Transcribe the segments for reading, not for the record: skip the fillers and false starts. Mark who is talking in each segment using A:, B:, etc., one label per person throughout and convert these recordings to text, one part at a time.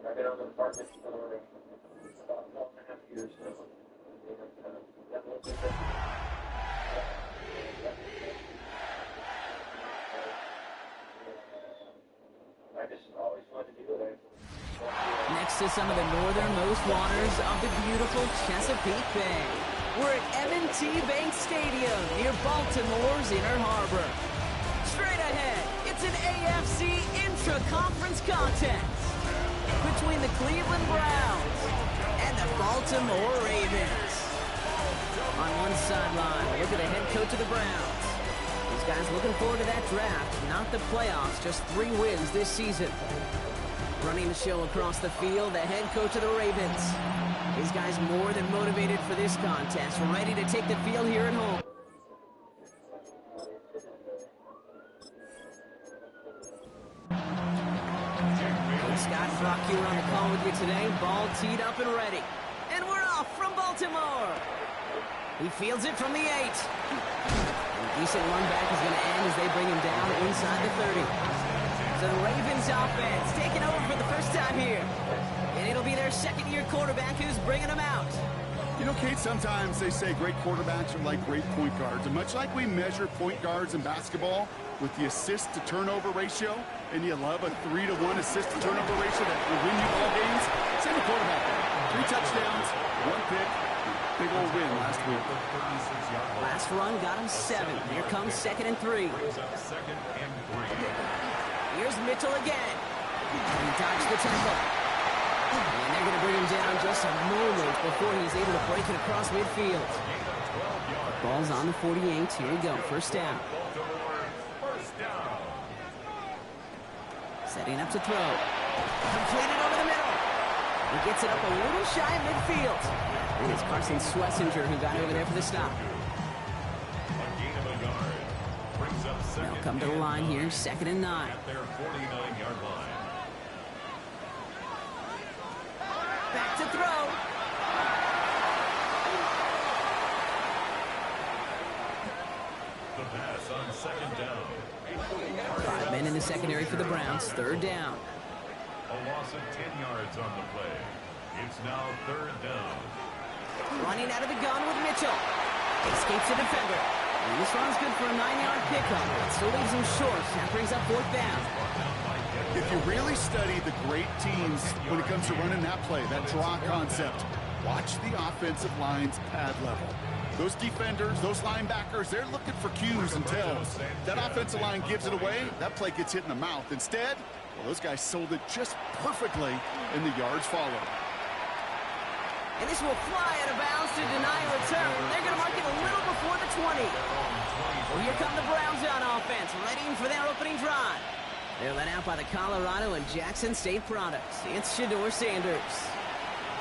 A: I've been on the department for about 12.5 years now. I just always wanted to do it.
B: Next to some of the northernmost waters of the beautiful Chesapeake Bay, we're at M&T Bank Stadium near Baltimore's Inner Harbor. Straight ahead, it's an AFC intra-conference contest between the Cleveland Browns and the Baltimore Ravens. On one sideline, look at the head coach of the Browns. These guys looking forward to that draft, not the playoffs, just 3 wins this season. Running the show across the field, the head coach of the Ravens. These guys more than motivated for this contest, ready to take the field here at home. Scott Brock here on the call with you today. Ball teed up and ready. And we're off from Baltimore. He fields it from the 8. A decent run back is going to end as they bring him down inside the 30. So the Ravens offense taking over for the first time here. And it'll be their second-year quarterback who's bringing them out.
C: You know, Kate, sometimes they say great quarterbacks are like great point guards. And much like we measure point guards in basketball with the assist-to-turnover ratio, and you love a 3-to-1 assist-to-turnover ratio that will win you ball games, same with quarterback. 3 touchdowns, 1 pick, big old win last week.
B: Last run got him 7. Here comes 2nd and 3. Here's Mitchell again. He dodged the tackle. And they're going to bring him down just a moment before he's able to break it across midfield. Ball's on the 48. Here we go. First down. Setting up to throw. Completed over the middle. He gets it up a little shy of midfield. And it's Carson Schlesinger who got over there for the stop. They'll come to the line here, 2nd and 9.
D: At their 49-yard line.
B: Back to throw.
D: The pass on 2nd down.
B: 5 men in the secondary for the Browns. 3rd down.
D: A loss of 10 yards on the play. It's now 3rd down.
B: Running out of the gun with Mitchell. Escapes the defender. And this run's good for a 9-yard pickup. It still leaves him short. That brings up 4th down.
C: If you really study the great teams when it comes to running that play, that draw concept, watch the offensive line's pad level. Those defenders, those linebackers, they're looking for cues and tells. That offensive line gives it away, that play gets hit in the mouth. Instead, well, those guys sold it just perfectly, and the yards follow.
B: And this will fly out of bounds to deny a return. They're going to mark it a little before the 20. Well, here come the Browns on offense, ready for their opening drive. They're led out by the Colorado and Jackson State products. It's Shedeur Sanders.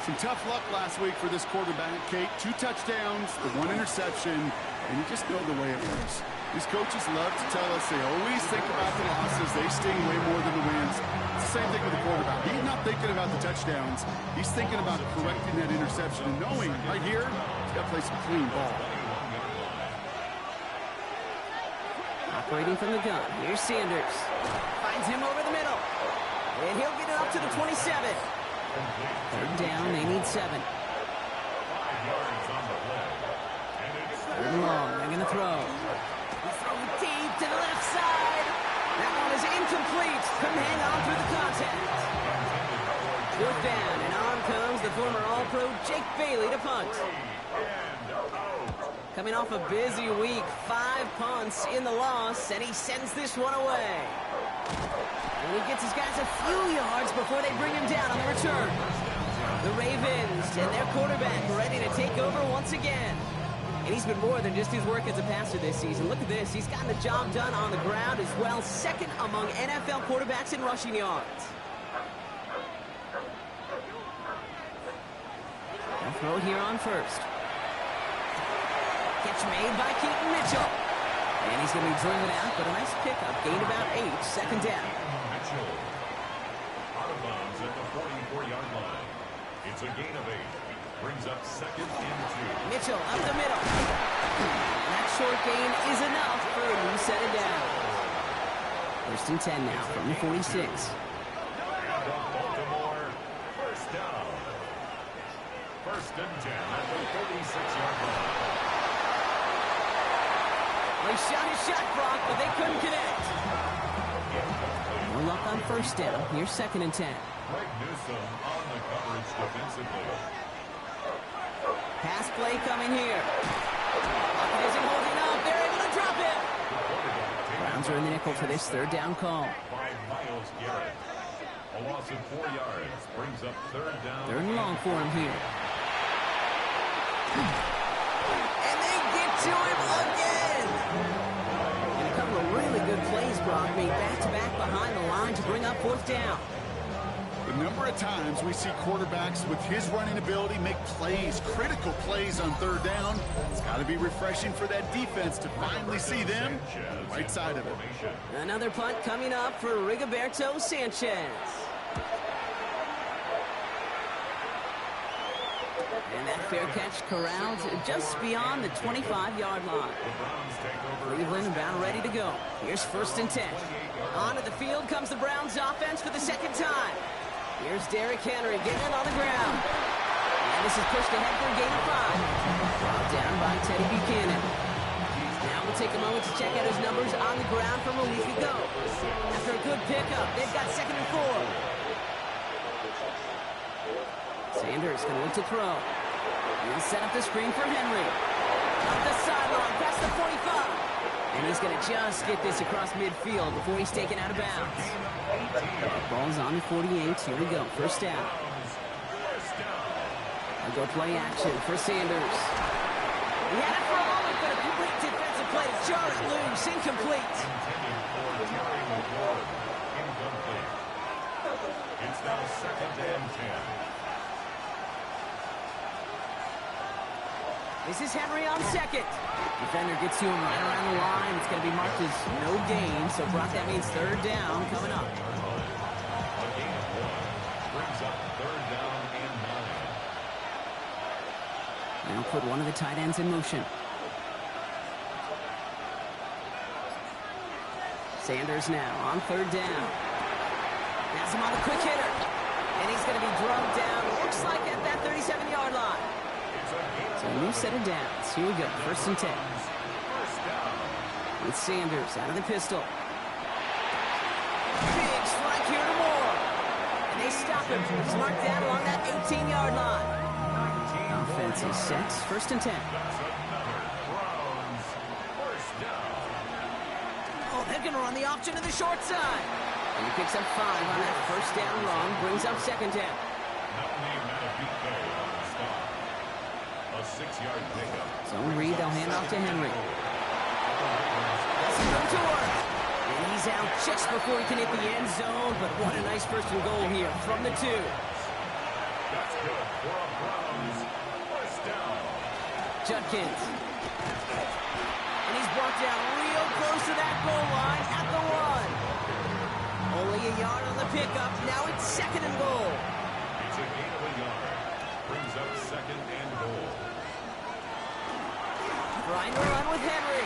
C: Some tough luck last week for this quarterback, Kate. 2 touchdowns, the 1 interception, and you just know the way it works. These coaches love to tell us they always think about the losses. They sting way more than the wins. It's the same thing with the quarterback. He's not thinking about the touchdowns. He's thinking about correcting that interception and knowing right here, he's got to play some clean ball.
B: Operating from the gun. Here's Sanders. Finds him over the middle. And he'll get it up to the 27. 3rd down. They need 7. 3rd and long. They're going to throw. Throwing deep to the left side. That one is incomplete. Couldn't hang on through the contact. 4th down, and on comes the former All-Pro Jake Bailey to punt. Coming off a busy week, 5 punts in the loss, and he sends this one away. And he gets his guys a few yards before they bring him down on the return. The Ravens and their quarterback ready to take over once again. And he's been more than just his work as a passer this season. Look at this. He's gotten the job done on the ground as well. 2nd among NFL quarterbacks in rushing yards. A throw here on 1st. Catch made by Keaton Mitchell. And he's going to be driven out, but a nice pickup. Gain about 8. 2nd down.
D: Mitchell. Out of bounds at the 44-yard line. It's a gain of 8. Brings up 2nd and 2.
B: Mitchell up the middle. And that short gain is enough for a new set it down. 1st and 10 now from the 46.
D: Baltimore First and 10 at the 36-yard line.
B: They shot his shot, Brock, but they couldn't connect. No luck on first down. Here's second and 10.
D: Greg Newsome on the coverage defensively.
B: Pass play coming here. Lockett isn't holding up. They're able to drop him. Browns are in the nickel for this third down call.
D: By Myles Garrett. A loss of 4 yards brings up third down.
B: Third and long for him here. And they get to him again. And a couple of really good plays, Brock, made back-to-back behind the line to bring up fourth down.
C: The number of times we see quarterbacks with his running ability make plays, critical plays on third down. It's got to be refreshing for that defense to finally see them on the right side of it.
B: Another punt coming up for Rigoberto Sanchez. And that fair catch corralled just beyond the 25-yard line. Cleveland about ready to go. Here's first and 10. Onto the field comes the Browns offense for the second time. Here's Derrick Henry getting it on the ground. And this is pushed ahead for a gain of 5. Brought down by Teddy Buchanan. Now we'll take a moment to check out his numbers on the ground from a week ago. After a good pickup, they've got second and 4. Sanders going to look to throw. He'll set up the screen for Henry. Up the sideline, past the 45. And he's going to just get this across midfield before he's taken out of bounds. Ball's on the 48. Here we go. First down. A go play action for Sanders. He had it for a moment, but a complete defensive play to jar it loose. Incomplete.
D: It's now second and 10.
B: This is Henry on second. Defender gets to him right around the line. It's going to be marked as no gain. So, Brock, that means third down coming up.
D: A gain of 1 brings up third down and 9.
B: Now put one of the tight ends in motion. Sanders now on third down. Has him on the quick hitter. And he's going to be drugged down. Looks like at that 37-yard line. So a new set of downs. Here we go. First and 10. With Sanders out of the pistol. Big strike here to Moore. And they stop him. He's marked down along that 18-yard line. Offense is set. First and 10. Oh, they're going to run the option to the short side. And he picks up 5 on that first down run. Brings up second down.
D: A 6-yard pickup.
B: Zone read, they'll hand off to Henry. Doesn't go to work. And he's out just before he can hit the end zone, but what a nice first and goal here from the 2.
D: That's good for a Browns first down.
B: Judkins. And he's brought down real close to that goal line at the 1. Only a yard on the pickup. Now it's second and goal.
D: It's a gain of a yard. Brings up second and goal.
B: Trying to run with Henry.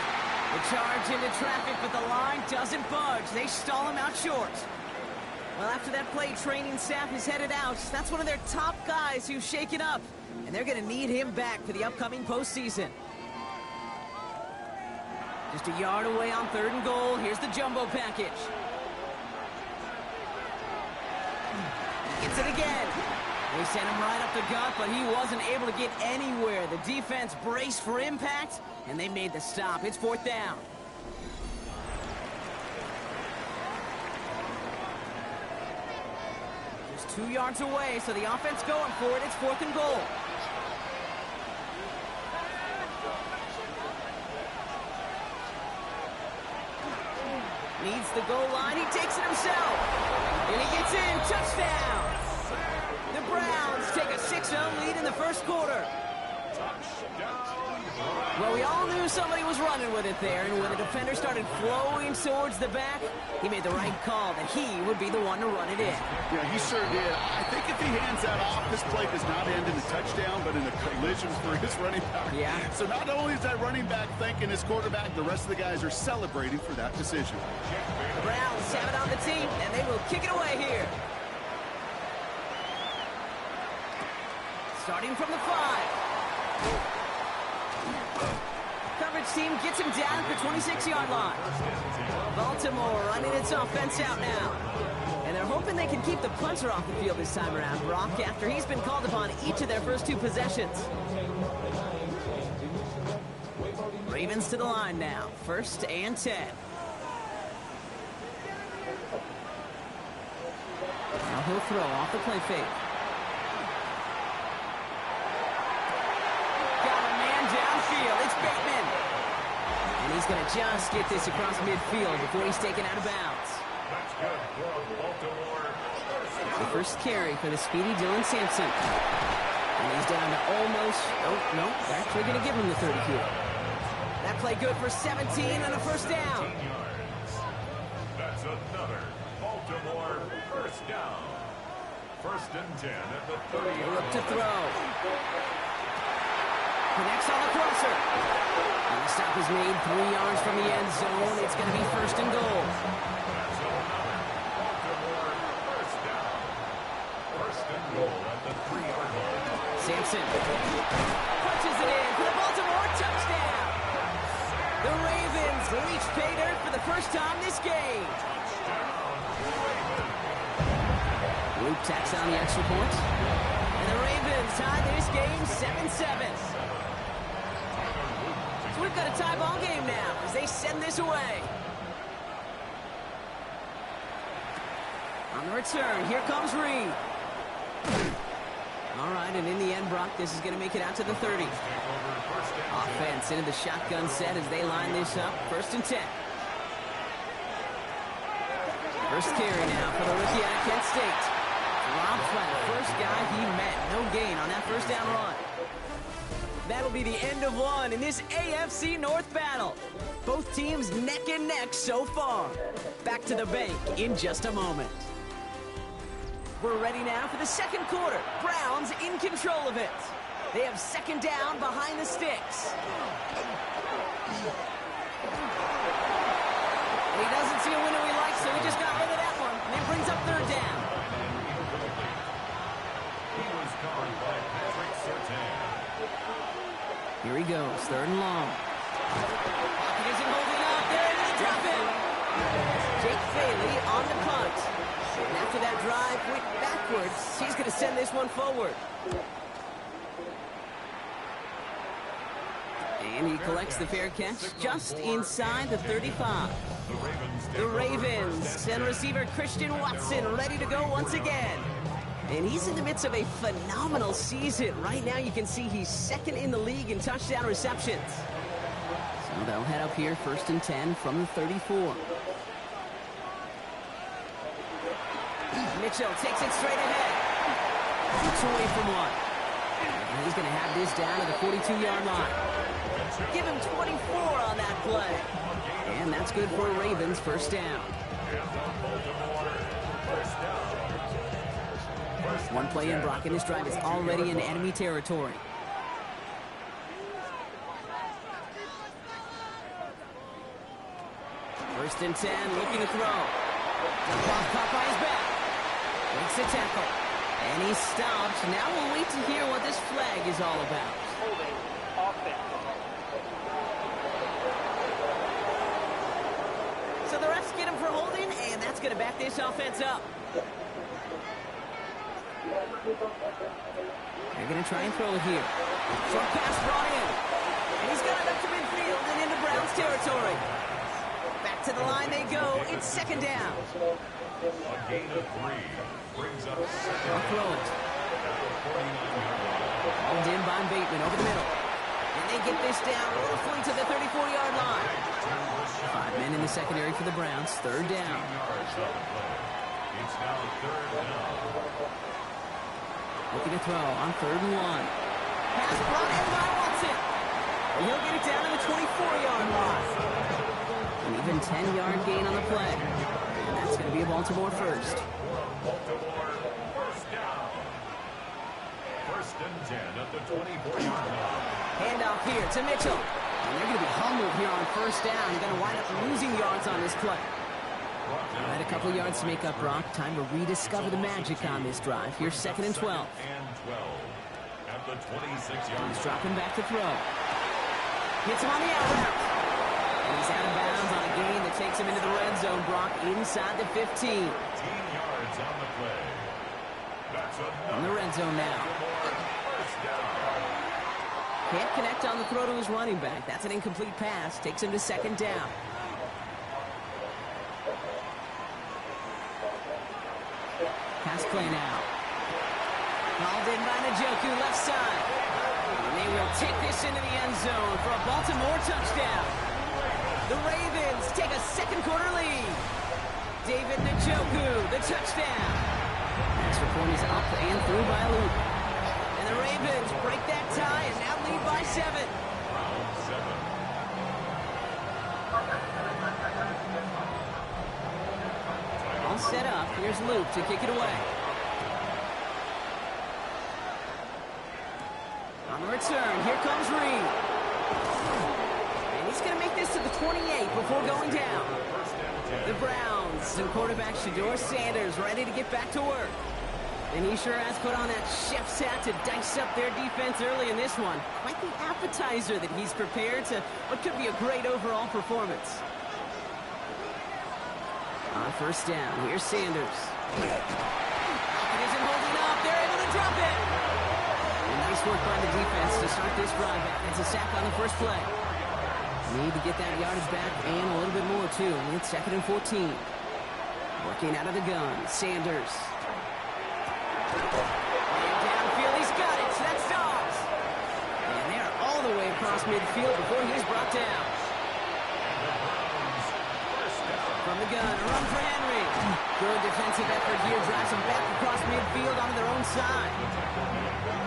B: The charge into traffic, but the line doesn't budge. They stall him out short. Well, after that play, training staff is headed out. That's one of their top guys who's shaken up. And they're going to need him back for the upcoming postseason. Just a yard away on third and goal. Here's the jumbo package. Gets it again. They sent him right up the gut, but he wasn't able to get anywhere. The defense braced for impact, and they made the stop. It's fourth down. Just 2 yards away, so the offense going for it. It's fourth and goal. Needs the goal line. He takes it himself. And he gets in. Touchdown. The Browns take a 6-0 lead in the first quarter. Well, we all knew somebody was running with it there, and when the defender started flowing towards the back, he made the right call that he would be the one to run it in.
C: Yeah, he sure did. I think if he hands that off, this play does not end in a touchdown, but in a collision for his running back.
B: Yeah.
C: So not only is that running back thanking his quarterback, the rest of the guys are celebrating for that decision.
B: The Browns have it on the team, and they will kick it away here. Starting from the 5. Coverage team gets him down at the 26-yard line. Baltimore running its offense out now. And they're hoping they can keep the punter off the field this time around, Brock, after he's been called upon each of their first 2 possessions. Ravens to the line now. 1st and 10. Now he'll throw off the play fake. Got a man downfield. It's Bateman. And he's going to just get this across midfield before he's taken out of bounds.
D: That's good for Baltimore.
B: The first carry for the speedy Dylan Sampson. And he's down to almost... Oh, no. They're actually going to give him the 30 here. That play good for 17 and a first down.
D: 18 yards. That's another Baltimore first down. 1st and 10 at the 30.
B: Look to throw. Connects on the crosser. And the stop is made 3 yards from the end zone. It's going to be 1st and goal.
D: That's another Baltimore first down. 1st and goal at the 3-yard line.
B: Sampson punches it in for the Baltimore touchdown. The Ravens reach pay dirt for the first time this game. Luke tacks on the extra point. And the Ravens tie this game 7-7. So we've got a tie ball game now as they send this away. On the return, here comes Reed. All right, and in the end, Brock, this is going to make it out to the 30. Offense into the shotgun set as they line this up. 1st and 10. First carry now for the rookie out of Kent State. Drops by the first guy he met. No gain on that first down run. That'll be the end of one in this AFC North battle. Both teams neck and neck so far. Back to the bank in just a moment. We're ready now for the second quarter. Browns in control of it. They have 2nd down behind the sticks. He doesn't see a window he likes, so he just got rid of that one. And it brings up 3rd down.
D: He was covered by Patrick Surtain.
B: Here he goes, 3rd and long. Pocket isn't holding up. There it is, drop it. Jake Bailey on the punt. And after that drive went backwards, he's going to send this one forward. And he collects the fair catch just inside the 35. The Ravens send receiver Christian Watson ready to go once again. And he's in the midst of a phenomenal season. Right now you can see he's 2nd in the league in touchdown receptions. So they'll head up here 1st and 10 from the 34. Mitchell takes it straight ahead. 6 away from 1. And he's going to have this down to the 42-yard line. Give him 24 on that play. And that's good for Ravens first down. One play in, Brock, and this drive is already in enemy territory. First and 10, looking to throw. Caught by his back. Makes the tackle. And he's stopped. Now we'll wait to hear what this flag is all about.
A: Holding offense.
B: So the refs get him for holding, and that's going to back this offense up. They're going to try and throw it here. Short pass brought in. And he's got it up to midfield and into Browns territory. Back to the line they go. It's 2nd down.
D: A gain of 3 brings up 2nd.
B: They'll throw it. Hauled in by Bateman over the middle. And they get this down roughly to the 34-yard line. 5 men in the secondary for the Browns. 3rd down.
D: It's now 3rd down.
B: Looking to throw on 3rd and 1. Pass brought in by Watson. And he'll get it down to the 24-yard line. An even 10-yard gain on the play. And that's going to be a Baltimore first.
D: Baltimore first down. 1st and 10 at the 24-yard line.
B: Handoff here to Mitchell. And they're going to be humbled here on 1st down. They're going to wind up losing yards on this play. All right, a couple of yards to make up, Brock. Time to rediscover the magic on this drive. Here's 2nd and 12.
D: And 12 at at the 26-yard
B: He's
D: line.
B: dropping back to throw. Hits him on the out route. And he's out of bounds on a gain that takes him into the red zone, Brock, inside the 15.
D: 15 yards on the play. That's
B: In the red zone now.
D: first down.
B: Can't connect on the throw to his running back. That's an incomplete pass. Takes him to second down. Pass play now. Called in by Njoku, left side. And they will take this into the end zone for a Baltimore touchdown. The Ravens take a second quarter lead. David Njoku, the touchdown. Extra point is up and through by Luke. And the Ravens break that tie and now lead by 7.
D: Round 7.
B: All set up. Here's Luke to kick it away. On the return, here comes Reed. And he's going to make this to the 28 before going down. The Browns and quarterback Shedeur Sanders ready to get back to work. And he sure has put on that chef's hat to dice up their defense early in this one. Quite the appetizer that he's prepared to what could be a great overall performance. On first down, here's Sanders. It isn't holding up. They're able to drop it. And nice work by the defense to start this drive. It's a sack on the first play. Need to get that yardage back and a little bit more, too. It's 2nd and 14. Working out of the gun, Sanders. And downfield, he's got it. So that's Dobbs. And they are all the way across midfield before he's brought down. From the gun, a run for Henry. Good defensive effort here, drives them back across midfield onto their own side.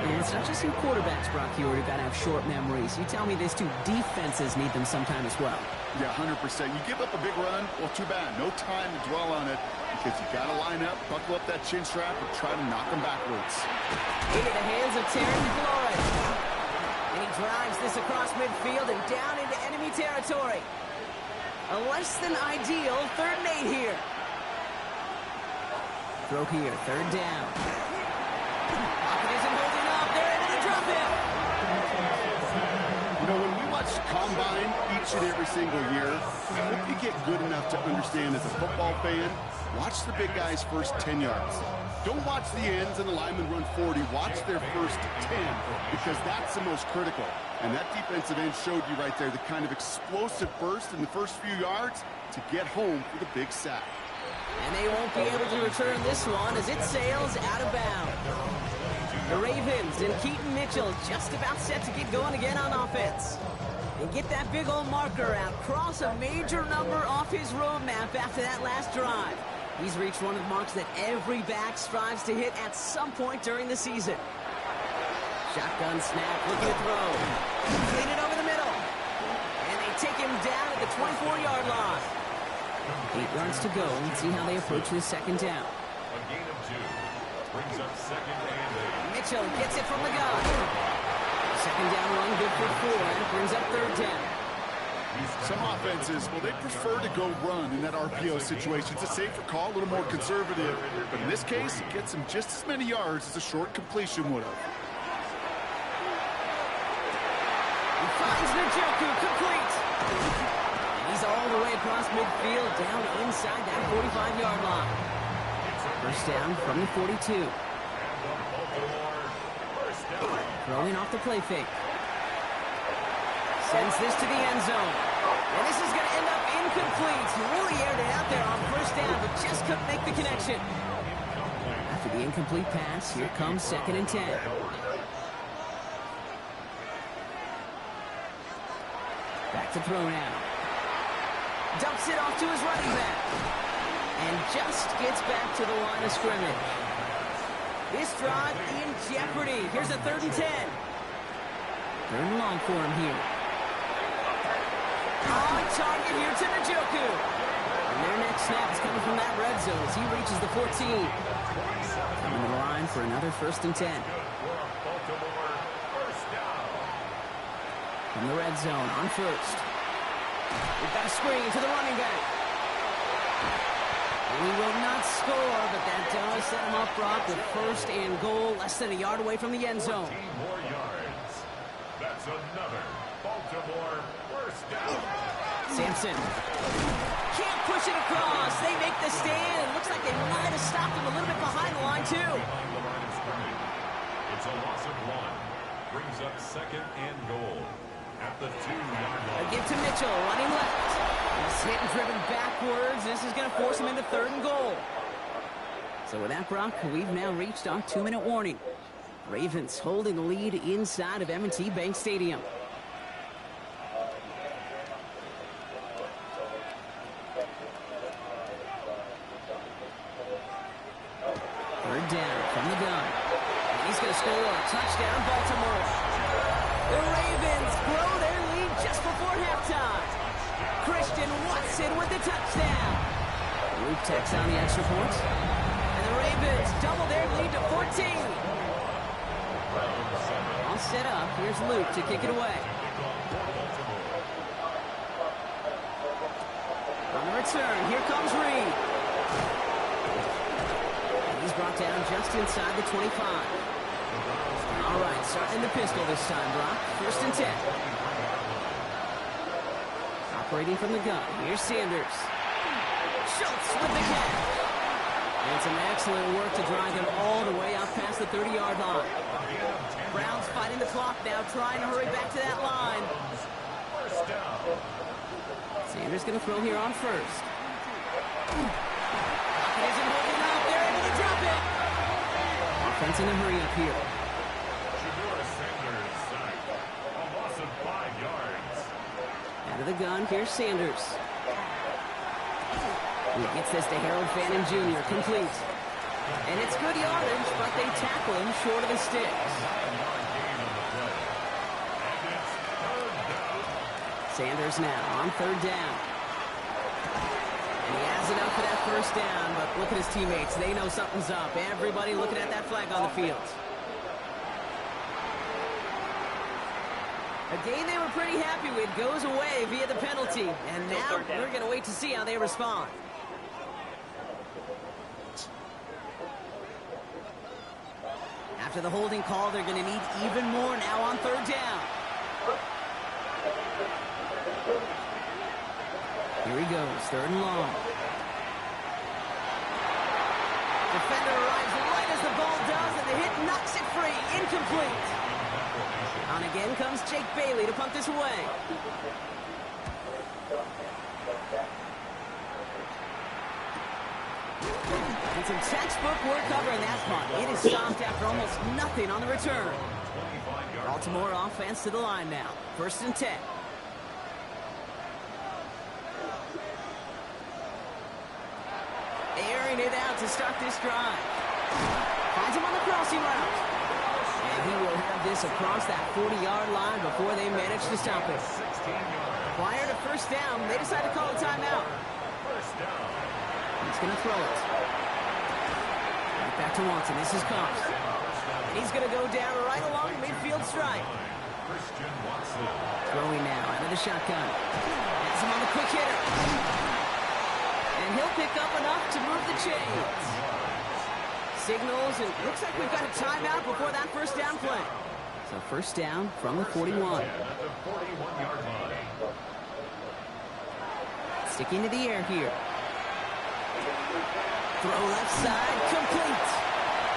B: And it's not just your quarterbacks, Brock Huard, who got to have short memories. You tell me this too, defenses need them sometime as well.
C: Yeah, 100%. You give up a big run, well, too bad. No time to dwell on it because you got to line up, buckle up that chin strap, and try to knock them backwards.
B: Into the hands of Terry Floyd. And he drives this across midfield and down into enemy territory. A less than ideal 3rd and 8 here. Throw here, 3rd down. Pocket isn't holding up. They're able to drop him.
C: You know, when we watch Combine each and every single year, I hope you get good enough to understand as a football fan, watch the big guys' first 10 yards. Don't watch the ends and the linemen run 40. Watch their first 10 because that's the most critical. And that defensive end showed you right there the kind of explosive burst in the first few yards to get home for the big sack.
B: And they won't be able to return this one as it sails out of bounds. The Ravens and Keaton Mitchell just about set to get going again on offense. And get that big old marker out. Cross a major number off his roadmap after that last drive. He's reached one of the marks that every back strives to hit at some point during the season. Shotgun snap, looking to throw. Clean it over the middle. And they take him down at the 24-yard line. 8 yards to go. Let's see how they approach this second down.
D: A gain of 2. Brings up 2nd and 8.
B: Mitchell gets it from the gun. Second down run, good for 4. And it brings up 3rd down.
C: Some offenses, well, they prefer to go run in that RPO situation. It's a safer call, a little more conservative. But in this case, it gets him just as many yards as a short completion would have.
B: He finds Njoku, complete. And he's all the way across midfield, down inside that 45-yard line. First down from the 42. Throwing off the play fake. Sends this to the end zone. And this is going to end up incomplete. Really aired it out there on first down, but just couldn't make the connection. After the incomplete pass, here comes 2nd and 10. Back to throw now. Dumps it off to his running back. And just gets back to the line of scrimmage. This drive in jeopardy. Here's a 3rd and 10. 3rd and long for him here. On target here to Njoku. And their next snap is coming from that red zone as he reaches the 14. Coming to the line for another 1st and 10. From the red zone on 1st. We've got a screen to the running back. And he will not score, but that does set him up, Brock, with 1st and goal, less than a yard away from the end zone.
D: 14 more It's another Baltimore first down.
B: Sampson can't push it across. They make the stand. It looks like they might have stopped him a little bit behind the line, too.
D: Behind the line of scrimmage. It's a loss of 1. Brings up second and goal at the 2-yard
B: A
D: line.
B: give to Mitchell, running left. He's hit and driven backwards. This is going to force him into 3rd and goal. So with that, Brock, we've now reached our 2-minute warning. Ravens holding the lead inside of M&T Bank Stadium. Third down from the gun. And he's going to score. Touchdown, Baltimore. The Ravens grow their lead just before halftime. Christian Watson with the touchdown. Luke takes on the extra points. And the Ravens double their lead to 14. All set up. Here's Luke to kick it away. On the return, here comes Reed. And he's brought down just inside the 25. All right, starting the pistol this time, Brock. 1st and 10. Operating from the gun. Here's Sanders. Schultz with the catch. And some excellent work to drive him all the way up past the 30-yard line. Browns fighting the clock now, trying to hurry back to that line.
D: First down.
B: Sanders going to throw here on 1st. Pocket isn't holding up. They're able to drop it. Offense in a hurry up here.
D: Sanders sacked. A loss of 5 yards.
B: Out of the gun, here's Sanders. He gets this to Harold Fannin Jr. Complete. And it's good yardage, but they tackle him short of the sticks. Sanders now on 3rd down. And he has it up for that 1st down, but look at his teammates. They know something's up. Everybody looking at that flag on the field. A game they were pretty happy with goes away via the penalty. And now we're going to wait to see how they respond. After the holding call, they're going to need even more now on 3rd down. Here he goes, 3rd and long. Defender arrives right as the ball does, and the hit knocks it free. Incomplete. On again comes Jake Bailey to punt this away. And some textbook work covering that punt. It is stopped after almost nothing on the return. Baltimore offense to the line now. 1st and 10. Airing it out to start this drive. Finds him on the crossing route. And he will have this across that 40-yard line before they manage to stop it. Prior to 1st down, they decide to call a timeout. He's going to throw it. Right back to Watson. This is Cox. He's going to go down right along the midfield stripe. Throwing now out of the shotgun. Has him on the quick hitter. And he'll pick up enough to move the chains. Signals, and looks like we've got a timeout before that 1st down play. So 1st down from the 41. Sticking to the air here. Throw left side, complete.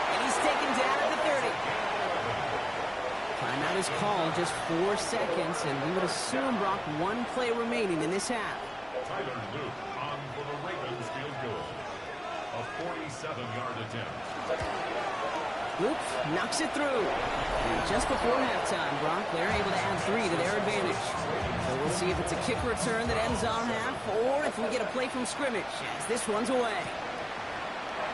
B: And he's taken down at the 30. Timeout is called, just 4 seconds, and we would assume, Brock, 1 play remaining in this half.
D: Tyler Luke on for the Ravens field goal. A 47-yard attempt.
B: Luke knocks it through. And just before halftime, Brock, they're able to add 3 to their advantage. So we'll see if it's a kick return that ends our half, or if we get a play from scrimmage, as this one's away.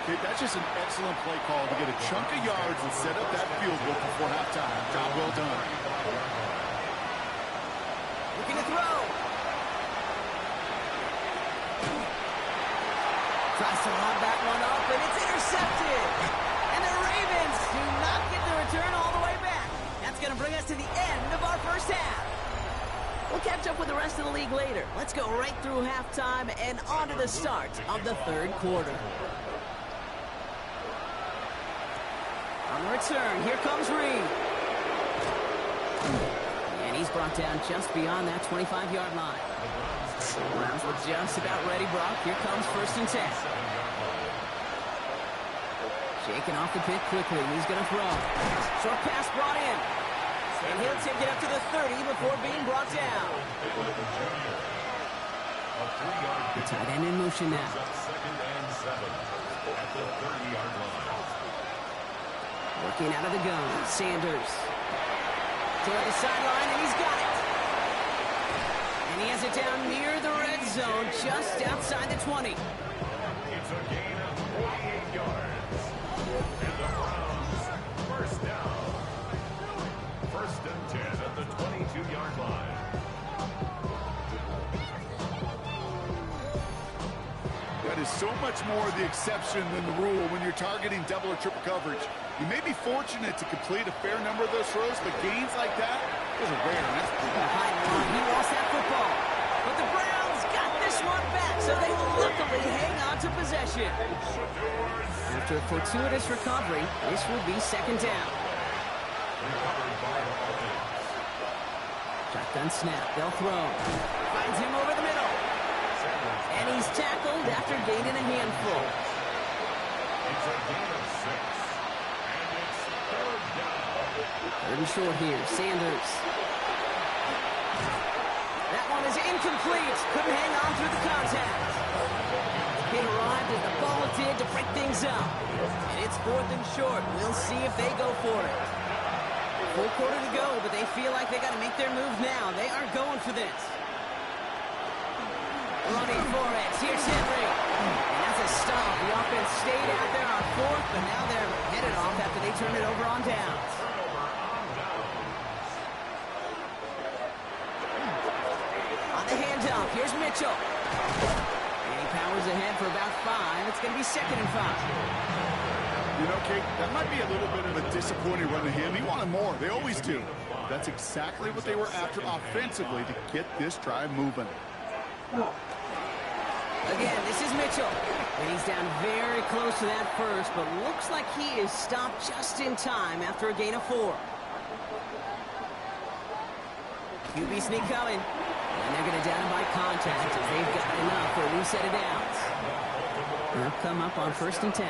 C: Okay, that's just an excellent play call to get a chunk of yards and set up that field goal before halftime. Job well done.
B: Looking to throw. Tries to lob that one up, and it's intercepted. And the Ravens do not get the return all the way back. That's going to bring us to the end of our 1st half. We'll catch up with the rest of the league later. Let's go right through halftime and on to the start of the 3rd quarter. On the return, here comes Reed. And And he's brought down just beyond that 25-yard line. Browns were just about ready, Brock. Here comes 1st and 10. Shaking off the pick quickly. He's going to throw. Short pass brought in. And he'll take it up to the 30 before being brought down. The tight end in motion now.
D: 2nd and 7 at the 30-yard line.
B: Working out of the gun. Sanders. Toward the sideline, and he's got it. And he has it down near the red zone, just outside the 20.
D: It's a gain of 48 yards. And the Browns, 1st down. 1st and 10 at the 22-yard line.
C: That is so much more the exception than the rule when you're targeting double or triple coverage. You may be fortunate to complete a fair number of those throws, but gains like that, those are rare, and that's pretty
B: Behind the line, he lost that football. But the Browns got this one back, so they luckily hang on to possession. After a fortuitous recovery, this will be 2nd down. Shotgun snap, they'll throw. Finds him over the middle. And he's tackled after gaining a handful.
D: It's a gain of 6. And it's 3rd down.
B: 3rd and short here, Sanders. That one is incomplete. Couldn't hang on through the contact. It arrived as the ball did to break things up. And it's 4th and short. We'll see if they go for it. Full quarter to go, but they feel like they got to make their move now. They are going for this. Running for it. Here's Henry. And that's a stop. The offense stayed out there on 4th, but now they're headed off after they turn it over on downs. On the handoff, here's Mitchell. And he powers ahead for about 5. It's going to be 2nd and 5.
C: You know, Kate, that might be a little bit of a disappointing run to him. He wanted more. They always do. That's exactly what they were after offensively to get this drive moving.
B: Again, this is Mitchell. And he's down very close to that first, but looks like he is stopped just in time after a gain of 4. QB sneak coming. And they're going to down him by contact as they've got enough for a new set of downs. They'll come up on 1st and 10.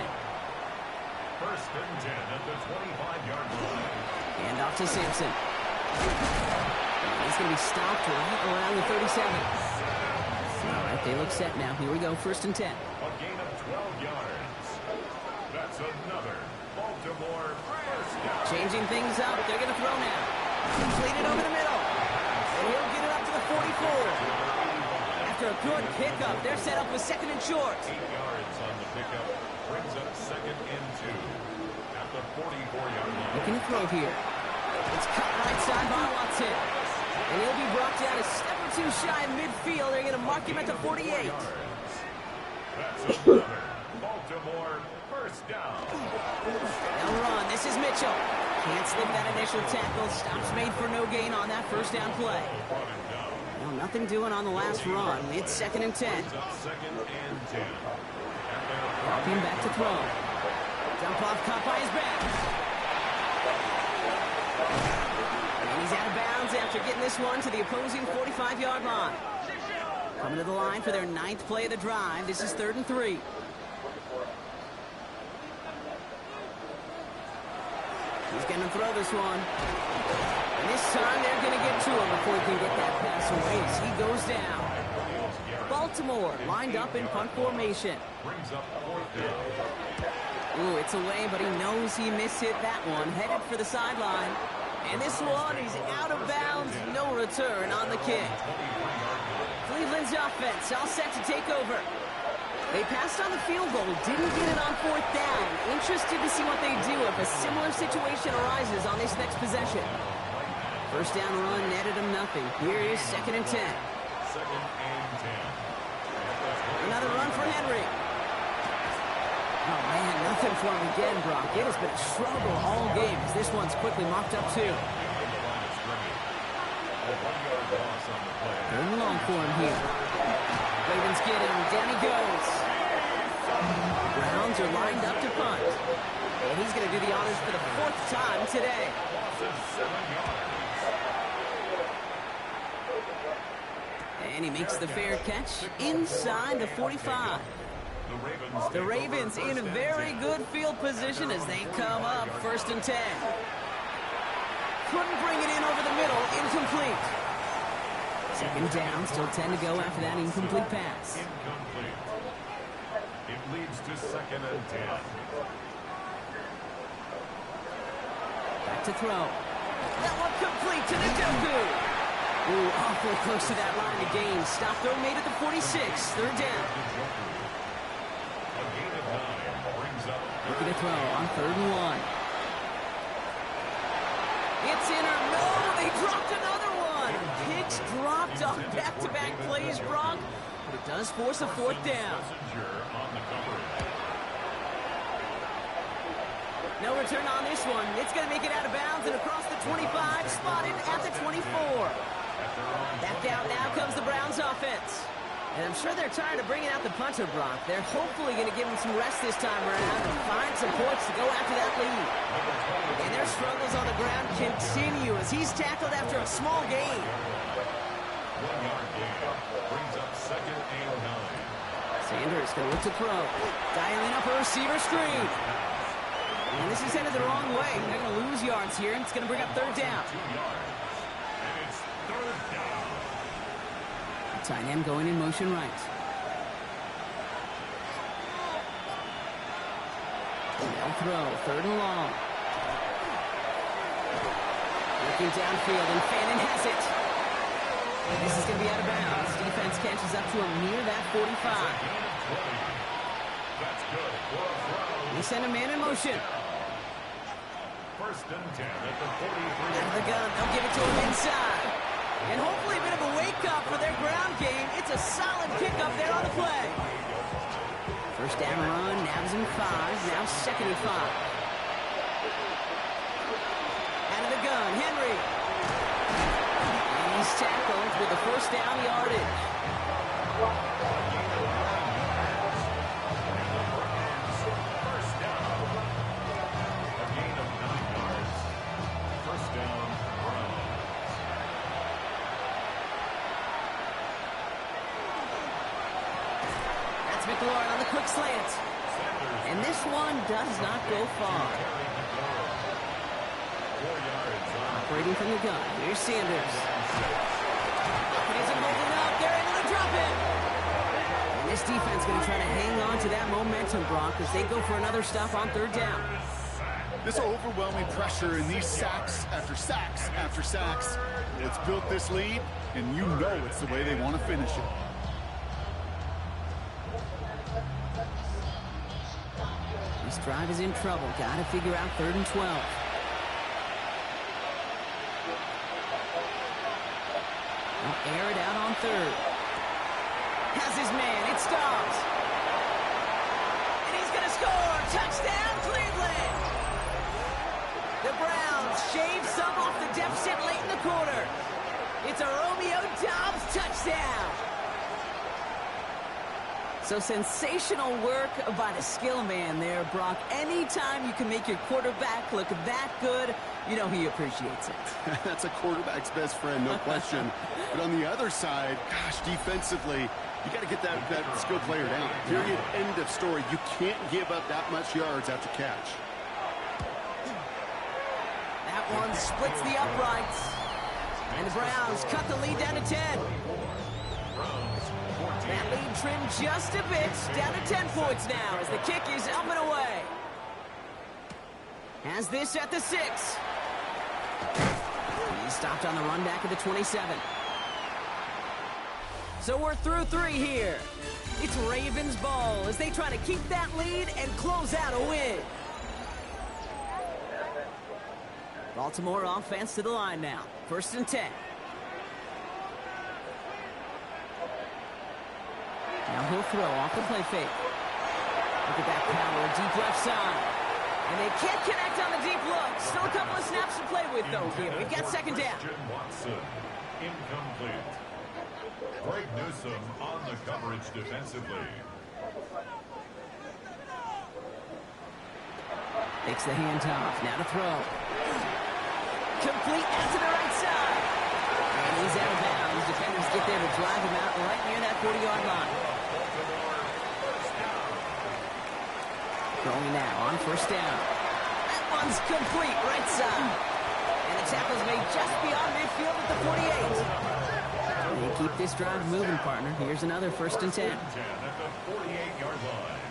D: 1st and 10 at the 25-yard line.
B: And off to Simpson. And he's going to be stopped right around the 37. All right, they look set now. Here we go, 1st and 10.
D: A gain of 12 yards. That's another Baltimore 1st down.
B: Changing things up. They're going to throw now. Completed over the middle. And he'll get it up to the 44. After a good pickup, they're set up with 2nd and short.
D: 8 yards on the pickup. Brings up 2nd and 2 at the 44-yard line.
B: Looking to throw here. It's cut right side by Watson. And he'll be brought down a step or 2 shy of midfield. They're going to mark him at the 48.
D: That's another Baltimore 1st down.
B: Now run. This is Mitchell. Can't slip that initial tackle. Stops made for no gain on that 1st down play. Well, nothing doing on the last run. It's 2nd and 10.
D: Brings up 2nd and 10.
B: Dropping back to throw. Jump off, caught by his back. And he's out of bounds after getting this one to the opposing 45-yard line. Coming to the line for their 9th play of the drive. This is 3rd and 3. He's going to throw this one. And this time they're going to get to him before he can get that pass away as he goes down. Baltimore lined up in punt formation.
D: Brings up 4th down.
B: Ooh, it's away, but he knows he mishit that one. Headed for the sideline. And this one, he's out of bounds. No return on the kick. Cleveland's offense all set to take over. They passed on the field goal, didn't get it on 4th down. Interested to see what they do if a similar situation arises on this next possession. 1st down run netted him nothing. Here is 2nd and 10.
D: 2nd and 10.
B: Another run for Henry. Oh, man, nothing for him again, Brock. It has been a struggle all game as this one's quickly mopped up, too. 3rd and long for him here. Ravens get him. Down he goes. Browns are lined up to punt. And he's going to do the honors for the 4th time today. And he makes the fair catch inside the 45. The Ravens in a very good field position as they come up 1st and 10. Couldn't bring it in over the middle. Incomplete. 2nd down. Still 10 to go after that incomplete pass.
D: Incomplete. It leads to 2nd and 10.
B: Back to throw. That one complete to Njoku. Ooh, awfully close to that line of gain. Stop throw made at the 46. 3rd down.
D: A gain of 9 brings up
B: Looking to throw on 3rd and 1. It's in or no, they dropped another one. Picks dropped on back-to-back plays, Brock, but it does force a 4th down. No return on this one. It's going to make it out of bounds and across the 25, spotted at the 24. Back out now comes the Browns offense. And I'm sure they're tired of bringing out the punter, Brock. They're hopefully going to give him some rest this time around and find some points to go after that lead. And their struggles on the ground continue as he's tackled after a small gain.
D: 1-yard gain brings up 2nd and 9.
B: Sanders going to look to throw. Dialing up a receiver screen. And this is headed the wrong way. They're going to lose yards here, and it's going to bring up 3rd down.
D: 2 yards. And it's 3rd down.
B: Tight end going in motion right. They'll throw. 3rd and long. Looking downfield, and Fannin has it. And this is going to be out of bounds. Defense catches up to him near that 45.
D: That's good for a throw.
B: They send a man in motion.
D: 1st and 10 at the 43.
B: Out of the gun. They'll give it to him inside. And hopefully a bit of a wake-up for their ground game. It's a solid pickup there on the play. 1st down run, nabs him 5, now 2nd and 5. Out of the gun, Henry. And he's tackled with the 1st down yardage.
D: First down. A gain of 9 yards. 1st down, Browns.
B: That's McLaurin on the quick slant. And this one does not go far.
D: 4 yards on
B: Operating from the gun, here's Sanders. And he's holding up, they're able to drop it. And this defense going to try to hang on to that momentum, Brock, as they go for another stop on 3rd down.
C: This overwhelming pressure and these sacks after sacks after sacks, it's built this lead, and you know it's the way they want to finish it.
B: This drive is in trouble. Got to figure out 3rd and 12. They'll air it out on 3rd. Has his man. It stops. And he's going to score. Touchdown, Cleveland. The Browns shave some off the deficit late in the quarter. It's a Romeo Doubs touchdown. So sensational work by the skill man there, Brock. Anytime you can make your quarterback look that good, you know he appreciates it.
C: That's a quarterback's best friend, no question. But on the other side, gosh, defensively, you got to get that skill player down. Period. End of story. You can't give up that much yards after catch.
B: That one splits the uprights. And the Browns cut the lead down to 10. That lead trimmed just a bit, down to 10 points now as the kick is up and away. Has this at the 6. He stopped on the run back at the 27. So we're through 3 here. It's Ravens ball as they try to keep that lead and close out a win. Baltimore offense to the line now. 1st and 10. Now he'll throw off the play fake. Look at that power, deep left side. And they can't connect on the deep look. Still a couple of snaps to play with, though, here. We've got 2nd down.
D: Watson, incomplete. Greg Newsome on the coverage defensively.
B: Takes the handoff. Now to throw. Complete out to the right side. And he's out of bounds. Defenders get there to drive him out right near that 40-yard line. Throwing now on first down. That one's complete right side. And the tackle's made just beyond midfield at the 48. They keep this drive moving, partner. Here's another 1st and 10.
D: At the 48-yard line.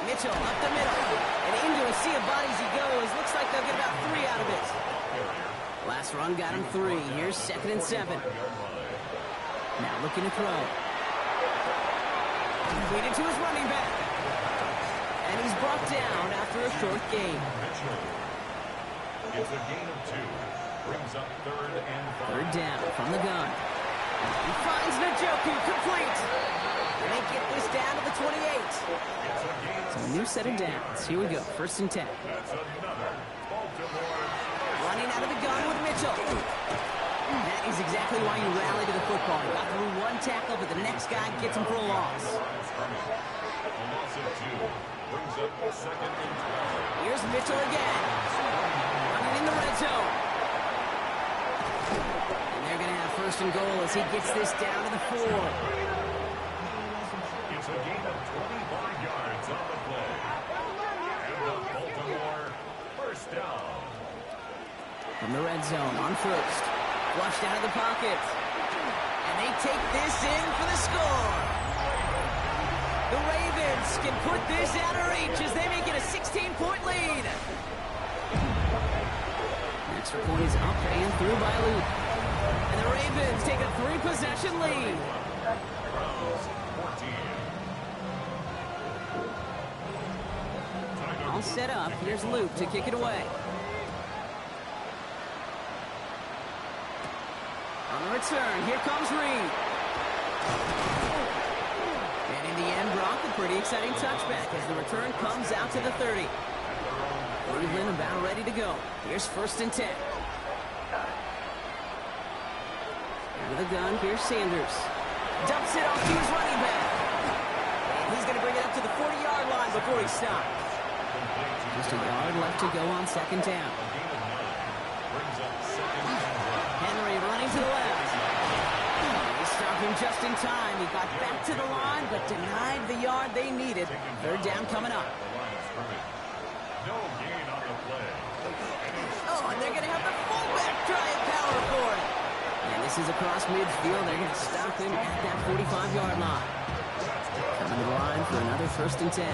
B: Mitchell up the middle. And into a sea of bodies he goes. Looks like they'll get about 3 out of it. Last run got him 3. Here's 2nd and 7. Now looking to throw. Completed to his running back. And he's brought down after a short gain.
D: It's a gain of 2. Brings up 3rd and 5.
B: 3rd down from the gun. He finds Njoku complete. And they get this down to the 28. So a new set of downs. Here we go. 1st and 10.
D: That's another Baltimore.
B: Running out of the gun with Mitchell. That is exactly why you rally to the football. He got through 1 tackle, but the next guy gets him for a loss.
D: A loss of 2. Brings up 2nd and 12.
B: Here's Mitchell again. Running in the red zone. And they're going to have 1st and goal as he gets this down to the 4.
D: It's a gain of 25 yards on the play. And the Baltimore 1st down.
B: From the red zone on 1st. Flushed out of the pocket. And they take this in for the score. The Ravens can put this out of reach as they make it a 16-point lead. Extra point is up and through by Luke. And the Ravens take a 3-possession lead.
D: Browns 14.
B: All set up. Here's Luke to kick it away. On the return, here comes Reed. And in the end, Brock, a pretty exciting touchback as the return comes out to the 30. Cleveland about ready to go. Here's 1st and 10. Out of the gun, here's Sanders. Dumps it off to his running back. And he's going to bring it up to the 40-yard line before he stops. Just a yard left to go on 2nd down. Henry running to the left. They stop him just in time. He got back to the line, but denied the yard they needed. 3rd down coming up.
D: No gain on the play.
B: Oh, and they're going to have the fullback drive power for it. And this is across midfield. They're going to stop him at that 45-yard line. Coming to the line for another 1st and 10.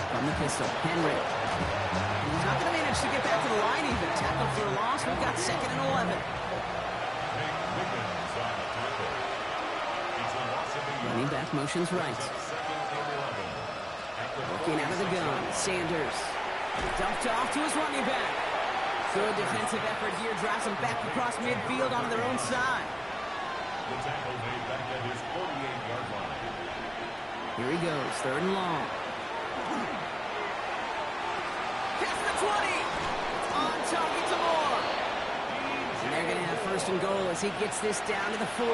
B: From the pistol, Henry. He's not going to manage to get back to the line even. Tackle for a loss. We've got 2nd and 11. Running back motions right. Looking out of the gun. Sanders. Dumped off to his running back. Good defensive effort here. Drives him back across midfield onto their own side.
D: The tackle made back at his 48-yard line.
B: Here he goes. 3rd and long. Past the 20. It's on target to Moore. And they're going to have 1st and goal as he gets this down to the 4.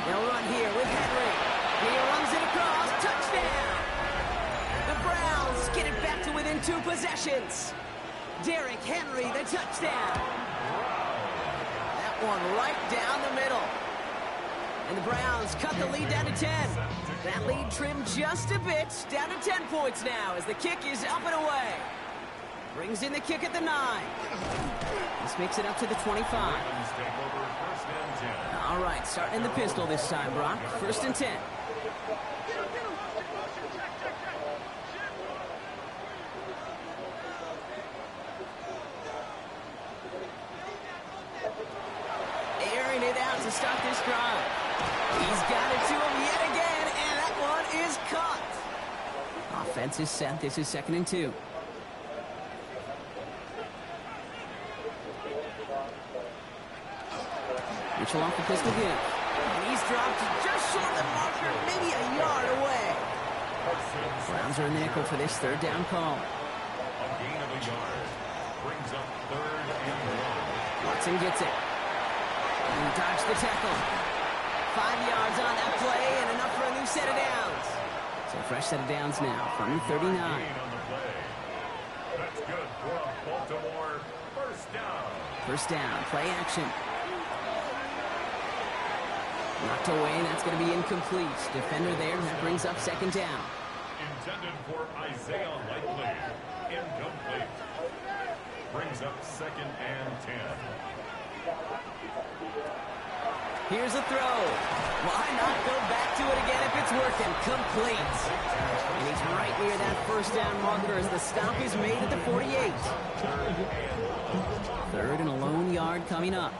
B: They'll run here with Henry. He runs it across. Touchdown. The Browns get it back to within 2 possessions. Derrick Henry, the touchdown. That one right down the middle. And the Browns cut the lead down to 10. That lead trimmed just a bit. Down to 10 points now as the kick is up and away. Brings in the kick at the 9. This makes it up to the 25. All right, starting in the pistol this time, Brock. 1st and 10. Airing it out to start this drive. He's got it to him yet again, and that one is caught. Offense is set. This is 2nd and 2. Mitchell off the pistol give. And he's dropped just short of the marker, maybe a yard away. Browns are in nickel for this 3rd down call.
D: A gain of a yard. Brings up 3rd and 1.
B: Watson gets it. And he dodged the tackle. 5 yards on that play and enough for a new set of downs. So a fresh set of downs now from 39.
D: Gain on the play. That's good for a Baltimore 1st first down.
B: First down, play action. Knocked away, that's going to be incomplete. Defender there, that brings up second down.
D: Intended for Isaiah Likely. Incomplete. Brings up second and 10.
B: Here's a throw. Why not go back to it again if it's working? Complete. And he's right near that first down marker as the stop is made at the 48. Third and a lone yard coming up.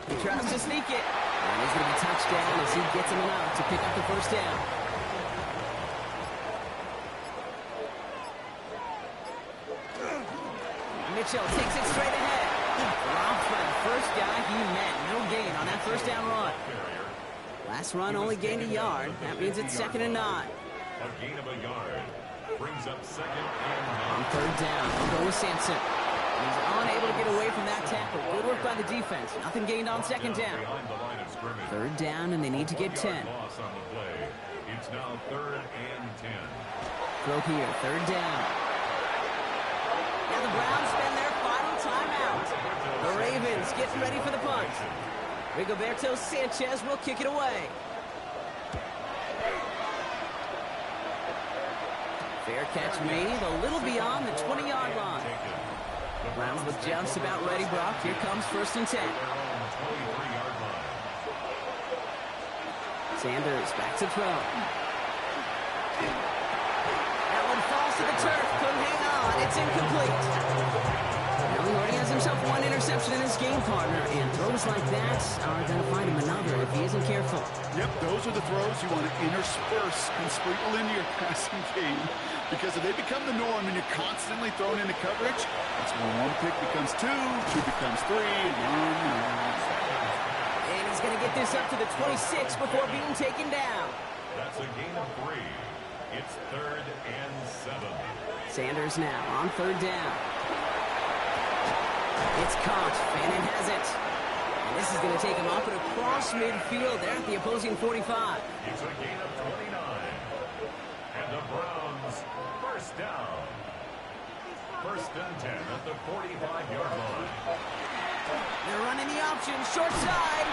B: He tries to sneak it. And he's going to be touchdown as he gets him enough to pick up the first down. Mitchell takes it straight ahead. Dropped by the first guy he met. No gain on that first down run. Last run only gained a yard. That means it's second and 9.
D: A gain of a yard. Brings up second and 9.
B: On third down, we'll go with Sampson. He's unable to get away from that tackle. Good work by the defense. Nothing gained on second down. Third down, and they need to get 10.
D: Loss on the play. It's now third and 10.
B: Throw here, third down. Now the Browns spend their final timeout. The Ravens getting ready for the punt. Rigoberto Sanchez will kick it away. Fair catch made a little beyond the 20-yard line. Browns look just about ready, Brock. Here comes first and 10. Sanders back to throw. That one falls to the turf. Couldn't hang on. It's incomplete. Now he already has himself one interception in his game, partner, and throws like that are going to find him another if he isn't careful.
C: Yep, those are the throws you want to intersperse and sprinkle into your passing game, because if they become the norm and you're constantly thrown into coverage, that's when one pick becomes two becomes three, and on.
B: And he's going to get this up to the 26 before being taken down.
D: That's a gain of 3. It's third and 7.
B: Sanders now on third down. It's caught. Fannin has it. And this is going to take him up and across midfield there at the opposing 45.
D: It's a gain of 29. And the Browns, first down. First and 10 at the 45-yard line.
B: They're running the option, short side.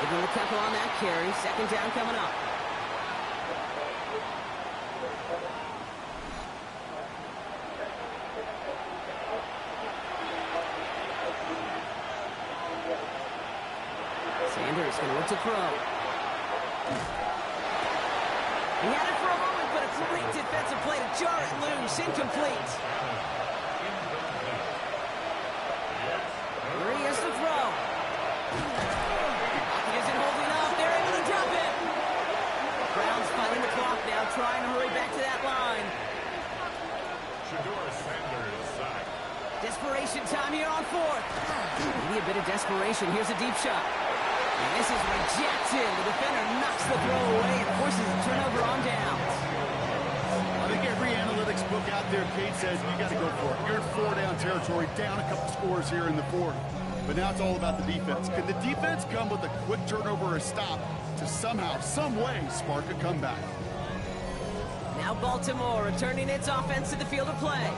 B: Give him a couple on that carry. Second down coming up. Sanders going to look to throw. He had it for a moment, but a great defensive play to jar it loose. Incomplete. Here he has to throw. He isn't holding up. They're able to drop it. Browns fighting the clock now, trying to hurry back to that line.
D: Shedeur Sanders sacked.
B: Desperation time here on fourth. Maybe a bit of desperation. Here's a deep shot. And this is rejected. The defender knocks the throw away and forces a turnover on downs.
C: I think every analytics book out there, Kate, says you got to go for it. You're in four-down territory, down a couple scores here in the fourth. But now it's all about the defense. Can the defense come with a quick turnover or a stop to somehow, some way, spark a comeback?
B: Now Baltimore returning its offense to the field of play.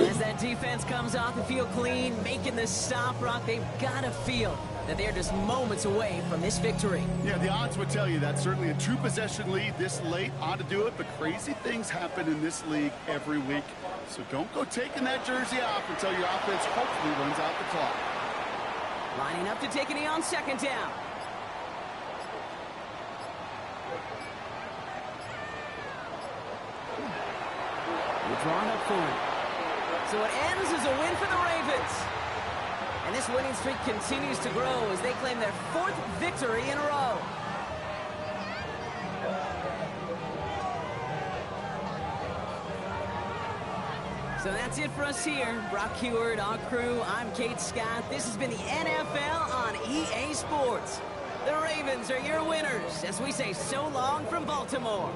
B: As that defense comes off the field clean, making the stop, Rock, they've got to feel that they're just moments away from this victory.
C: Yeah, the odds would tell you that. Certainly a two-possession lead this late ought to do it, but crazy things happen in this league every week. So don't go taking that jersey off until your offense hopefully runs out the clock.
B: Lining up to take a knee on second down. We're drawn up for it. So it ends as a win for the Ravens. And this winning streak continues to grow as they claim their fourth victory in a row. So that's it for us here. Brock Heward, our crew, I'm Kate Scott. This has been the NFL on EA Sports. The Ravens are your winners as we say so long from Baltimore.